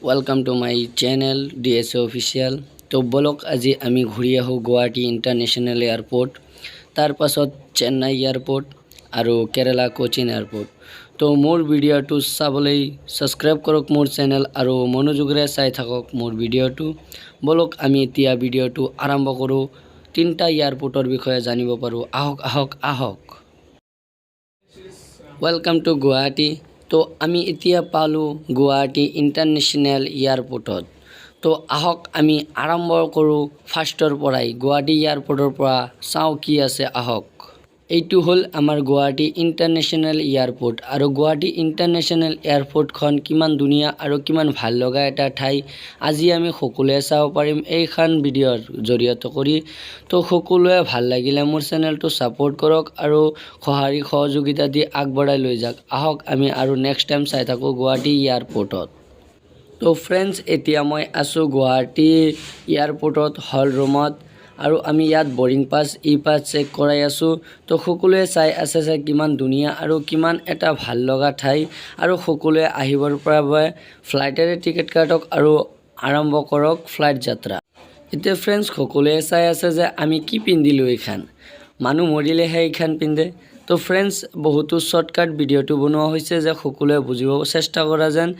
Welcome to my channel DSA official. তো বলক আজি আমি ঘূৰি আহোঁ গুৱাহাটী ইণ্টাৰনেশ্যনেল এয়াৰপোৰ্ট, তাৰ পাছত চেন্নাই এয়াৰপোৰ্ট আৰু কেৰালা কোচিন এয়াৰপোৰ্ট। তো মোৰ ভিডিঅ'টো চাবলৈ ছাবস্ক্ৰাইব কৰক মোৰ চেনেল আৰু মনোযোগেৰে চাই থাকক মোৰ ভিডিঅ'টো। বলক আমি এতিয়া ভিডিঅ'টো আৰম্ভ কৰোঁ, তিনিটা এয়াৰপোৰ্টৰ বিষয়ে জানিব পাৰোঁ। আহক। Welcome to Guwahati. তো আমি এতিয়া পালোঁ গুৱাহাটী ইণ্টাৰনেশ্যনেল এয়াৰপোৰ্টত। তো আহক আমি আৰম্ভ কৰোঁ ফাৰ্ষ্টৰ পৰাই, গুৱাহাটী এয়াৰপোৰ্টৰ পৰা চাওঁ কি আছে। আহক, এইটো হ'ল আমাৰ গুৱাহাটী ইণ্টাৰনেশ্যনেল এয়াৰপোৰ্ট। আৰু গুৱাহাটী ইণ্টাৰনেশ্যনেল এয়াৰপোৰ্টখন কিমান ধুনীয়া আৰু কিমান ভাল লগা এটা ঠাই আজি আমি সকলোৱে চাব পাৰিম এইখন ভিডিঅ'ৰ জৰিয়তে কৰি। তো সকলোৱে ভাল লাগিলে মোৰ চেনেলটো ছাপোৰ্ট কৰক আৰু সহযোগিতা দি আগবঢ়াই লৈ যাওক। আহক আমি আৰু নেক্সট টাইম চাই থাকোঁ গুৱাহাটী এয়াৰপোৰ্টত। তো ফ্ৰেণ্ডছ, এতিয়া মই আছোঁ গুৱাহাটী এয়াৰপোৰ্টত হল ৰুমত আৰু আমি ইয়াত বৰ্ডিং পাছ ই পাছ চেক কৰাই আছোঁ। তো সকলোৱে চাই আছে কিমান ধুনীয়া আৰু কিমান এটা ভাল লগা ঠাই, আৰু সকলোৱে আহিবৰ বাবে ফ্লাইটেৰে টিকেট কাটক আৰু আৰম্ভ কৰক ফ্লাইট যাত্ৰা। এতিয়া ফ্ৰেণ্ডছ, সকলোৱে চাই আছে যে আমি কি পিন্ধিলোঁ। এইখান মানুহ মৰিলেহে এইখান পিন্ধে। তো ফ্ৰেণ্ডছ, বহুতো শ্বৰ্টকাট ভিডিঅ'টো বনোৱা হৈছে যে সকলোৱে বুজিব চেষ্টা কৰা যেন,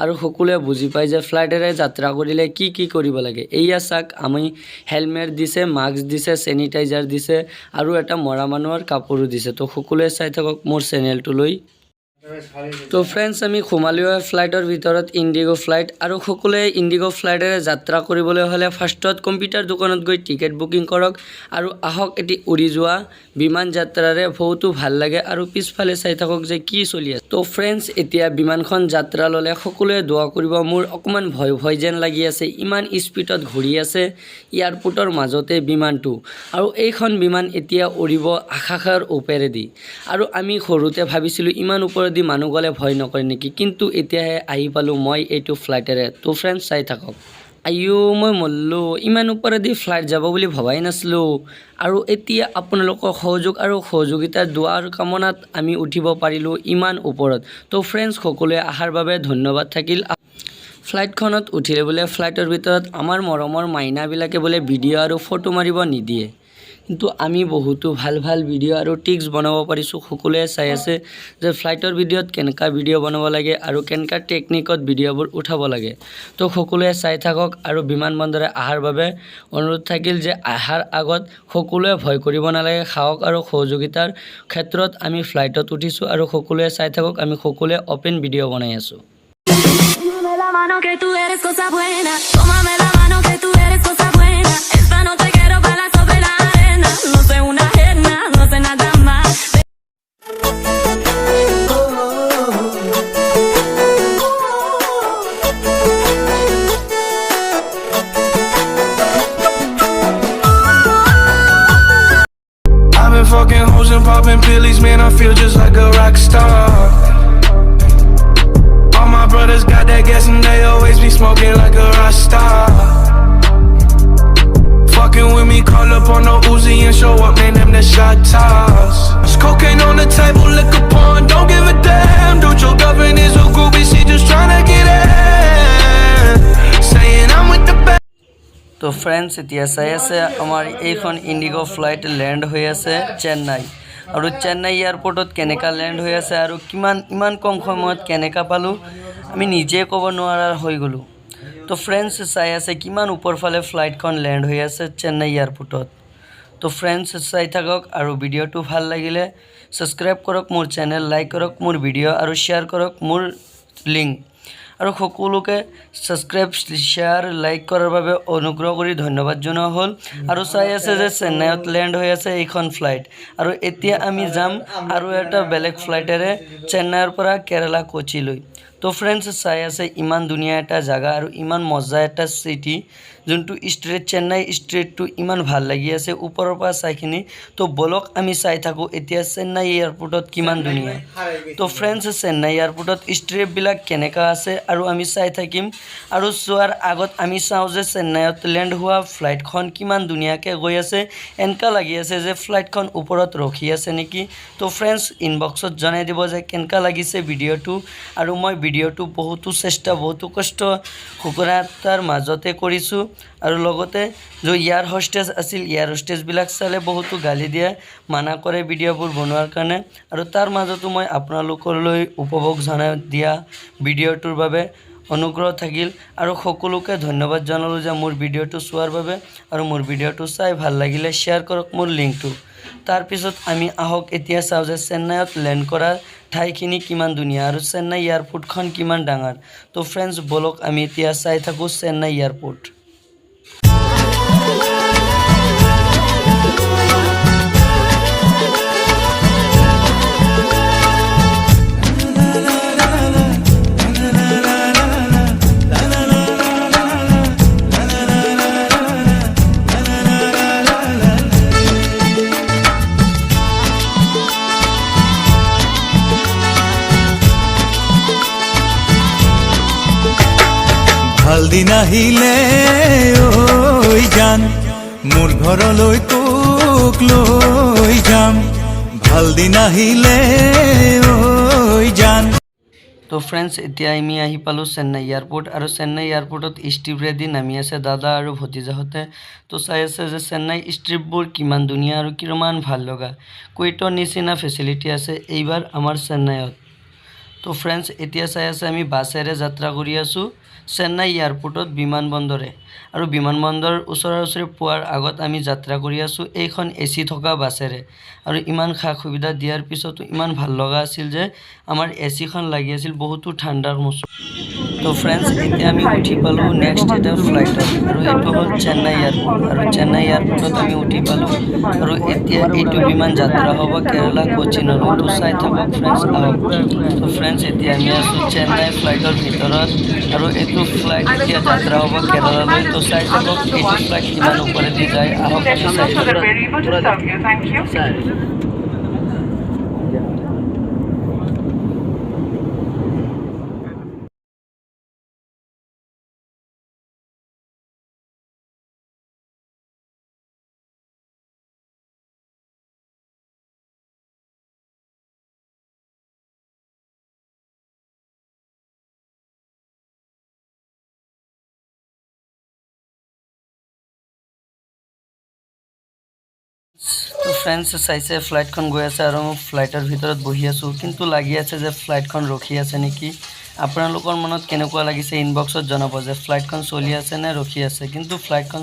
আৰু সকলোৱে বুজি পায় যে ফ্লাইটেৰে যাত্ৰা কৰিলে কি কৰিব লাগে। এয়া চাওক, আমি হেলমেট দিছে, মাস্ক দিছে, চেনিটাইজাৰ দিছে আৰু এটা মৰা মানুহৰ কাপোৰো দিছে। তো সকলোৱে চাই থাকক মোৰ চেনেলটোলৈ। তো ফ্ৰেণ্ডছ, আমি সোমালোঁ ফ্লাইটৰ ভিতৰত, ইণ্ডিগো ফ্লাইট। আৰু সকলোৱে ইণ্ডিগো ফ্লাইটেৰে যাত্ৰা কৰিবলৈ হ'লে ফাৰ্ষ্টত কম্পিউটাৰ দোকানত গৈ টিকেট বুকিং কৰক। আৰু আহক, এটি উৰি যোৱা বিমান যাত্ৰাৰে বহুতো ভাল লাগে। আৰু পিছফালে চাই থাকক যে কি চলি আছে। তো ফ্ৰেণ্ডছ, এতিয়া বিমানখন যাত্ৰা ল'লে সকলোৱে দোৱা কৰিব। মোৰ অকণমান ভয় যেন লাগি আছে, ইমান স্পীডত ঘূৰি আছে এয়াৰপোৰ্টৰ মাজতে বিমানটো। আৰু এইখন বিমান এতিয়া উৰিব আকাশৰ ওপৰেদি। আৰু আমি সৰুতে ভাবিছিলোঁ ইমান ওপৰেদি মানুহ গ'লে ভয় নকৰে নেকি, কিন্তু এতিয়াহে আহি পালোঁ মই এইটো ফ্লাইটেৰে। তো ফ্ৰেণ্ডছ, চাই থাকক। মই মল্লো, ইমান ওপৰেদি ফ্লাইট যাব বুলি ভবাই নাছিলোঁ। আৰু এতিয়া আপোনালোকৰ সহযোগ আৰু সহযোগিতাৰ দুৱাৰ কামনাত আমি উঠিব পাৰিলোঁ ইমান ওপৰত। তো ফ্ৰেণ্ডছ, সকলোৱে অহাৰ বাবে ধন্যবাদ থাকিল। ফ্লাইটখনত উঠিলে বোলে ফ্লাইটৰ ভিতৰত আমাৰ মৰমৰ মাইনাবিলাকে বোলে ভিডিঅ' আৰু ফটো মাৰিব নিদিয়ে, কিন্তু আমি বহুতো ভাল ভিডিঅ' আৰু টিক্স বনাব পাৰিছোঁ। সকলোৱে চাই আছে যে ফ্লাইটৰ ভিডিঅ'ত কেনেকুৱা ভিডিঅ' বনাব লাগে আৰু কেনেকুৱা টেকনিকত ভিডিঅ'বোৰ উঠাব লাগে। তো সকলোৱে চাই থাকক। আৰু বিমানবন্দৰে অহাৰ বাবে অনুৰোধ থাকিল যে অহাৰ আগত সকলোৱে ভয় কৰিব নালাগে, সাহস আৰু সহযোগিতাৰ ক্ষেত্ৰত আমি ফ্লাইটত উঠিছোঁ। আৰু সকলোৱে চাই থাকক, আমি সকলোৱে অপেন ভিডিঅ' বনাই আছোঁ। Fucking hoes and popping pillies, man, I feel just like a rock star. All my brothers got that gas and they always be smoking like a rock star. Fucking with me, call up on the Uzi and show up, man, them the shot toss. There's cocaine on the table, liquor porn, don't give a damn. Dude, your girlfriend is a groupie, she just tryna get in. Saying I'm with the best. তো friends, এতিয়া চাই আছে আমাৰ এইখন IndiGo flight land হৈ আছে চেন্নাই। আৰু চেন্নাই এয়াৰপোৰ্টত কেনেকুৱা লেণ্ড হৈ আছে আৰু ইমান কম সময়ত কেনেকুৱা পালোঁ, আমি নিজে ক'ব নোৱাৰা হৈ গ'লোঁ। তো ফ্ৰেণ্ডছ, চাই আছে কিমান ওপৰফালে ফ্লাইটখন লেণ্ড হৈ আছে চেন্নাই এয়াৰপোৰ্টত। তো ফ্ৰেণ্ডছ, চাই থাকক আৰু ভিডিঅ'টো ভাল লাগিলে ছাবস্ক্ৰাইব কৰক মোৰ চেনেল, লাইক কৰক মোৰ ভিডিঅ' আৰু শ্বেয়াৰ কৰক মোৰ লিংক। আৰু সকলোকে ছাবস্ক্ৰাইব, শ্বেয়াৰ, লাইক কৰাৰ বাবে অনুগ্ৰহ কৰি ধন্যবাদ জনোৱা হ'ল। আৰু চাই আছে যে চেন্নাইত লেণ্ড হৈ আছে এইখন ফ্লাইট। আৰু এতিয়া আমি যাম আৰু এটা বেলেগ ফ্লাইটেৰে চেন্নাইৰ পৰা কেৰালা কোচিলৈ। তো ফ্ৰেণ্ডছ, চাই আছে ইমান ধুনীয়া এটা জেগা আৰু ইমান মজা এটা চিটি, যোনটো ষ্ট্ৰীট চেন্নাই ষ্ট্ৰীটটো ইমান ভাল লাগি আছে ওপৰৰ পৰা চাইখিনি। তো বলক আমি চাই থাকোঁ এতিয়া চেন্নাই এয়াৰপোৰ্টত কিমান ধুনীয়া। তো ফ্ৰেণ্ডছ, চেন্নাই এয়াৰপোৰ্টত ষ্ট্ৰীটবিলাক কেনেকুৱা আছে আৰু আমি চাই থাকিম। আৰু চোৱাৰ আগত আমি চাওঁ যে চেন্নাইত লেণ্ড হোৱা ফ্লাইটখন কিমান ধুনীয়াকৈ গৈ আছে। এনেকুৱা লাগি আছে যে ফ্লাইটখন ওপৰত ৰখি আছে নেকি। তো ফ্ৰেণ্ডছ, ইনবক্সত জনাই দিব যে কেনেকুৱা লাগিছে ভিডিঅ'টো। আৰু মই ভিডিঅ'টো বহুতো চেষ্টা বহুতো কষ্ট সফলতাৰ মাজতে কৰিছোঁ আৰু লগতে যে এয়াৰ হোষ্টেজ আছিল এয়াৰ হোষ্টেজবিলাক চালে বহুতো গালি দিয়ে মানা কৰে ভিডিঅ'বোৰ বনোৱাৰ কাৰণে আৰু তাৰ মাজতো মই আপোনালোকলৈ উপভোগ জনাই দিয়া ভিডিঅ'টোৰ বাবে অনুগ্ৰহ থাকিল আৰু সকলোকে ধন্যবাদ জনালোঁ যে মোৰ ভিডিঅ'টো চোৱাৰ বাবে আৰু মোৰ ভিডিঅ'টো চাই ভাল লাগিলে শ্বেয়াৰ কৰক মোৰ লিংকটো তাৰপিছত আমি আহক এতিয়া চাওঁ যে চেন্নাইত লেণ্ড কৰা ঠাইখিনি কিমান ধুনীয়া আৰু চেন্নাই এয়াৰপোৰ্টখন কিমান ডাঙৰ তো ফ্ৰেণ্ডছ বলক আমি এতিয়া চাই থাকোঁ চেন্নাই এয়াৰপোৰ্ট ভাল দিন আহিলে ঐ জান মোৰ ঘৰলৈ তোক লৈ যাম ভাল দিন আহিলে ঐ জান তো ফ্ৰেণ্ডছ এতিয়া আমি আহি পালোঁ চেন্নাই এয়াৰপোৰ্ট আৰু চেন্নাই এয়াৰপোৰ্টত ষ্ট্ৰিপৰেদি নামি আছে দাদা আৰু ভতিজাহঁতে তো চাই আছে যে চেন্নাই ষ্ট্ৰিপবোৰ কিমান ধুনীয়া আৰু কিমান ভাল লগা কুৱেইটৰ নিচিনা ফেচিলিটি আছে এইবাৰ আমাৰ চেন্নাইত তো ফ্ৰেণ্ডছ এতিয়া চাই আছে আমি বাছেৰে যাত্ৰা কৰি আছোঁ চেন্নাই এয়াৰপোৰ্টত বিমানবন্দৰে আৰু বিমানবন্দৰৰ ওচৰে পোৱাৰ আগত আমি যাত্ৰা কৰি আছোঁ এইখন AC থকা বাছেৰে আৰু ইমান খা সুবিধা দিয়াৰ পিছতো ইমান ভাল লগা আছিল যে আমাৰ ACখন লাগি আছিল বহুতো ঠাণ্ডাৰ মৌচুম তো ফ্ৰেণ্ডছ এতিয়া আমি উঠি পালোঁ নেক্সট এটা ফ্লাইটত আৰু এইটো হ'ল চেন্নাই এয়াৰপোৰ্ট আৰু চেন্নাই এয়াৰপোৰ্টত আমি উঠি পালোঁ আৰু এতিয়া এইটো বিমান যাত্ৰা হ'ব কেৰালা কোচিনলৈ তো চাই থাকক ফ্ৰেণ্ডছ আহক তো ফ্ৰেণ্ডছ এতিয়া আমি আছোঁ চেন্নাই ফ্লাইটৰ ভিতৰত আৰু এইটো ফ্লাইট এতিয়া যাত্ৰা হ'ব কেৰালালৈ তো চাই থাকক এইটো ফ্লাইট কিমান ওপৰেদি যায় আহক আমি চাই থাকোঁ তো ফ্ৰেণ্ডছ চাইছে ফ্লাইটখন গৈ আছে আৰু মই ফ্লাইটৰ ভিতৰত বহি আছোঁ কিন্তু লাগি আছে যে ফ্লাইটখন ৰখি আছে নেকি আপোনালোকৰ মনত কেনেকুৱা লাগিছে ইনবক্সত জনাব যে ফ্লাইটখন চলি আছে নে ৰখি আছে কিন্তু ফ্লাইটখন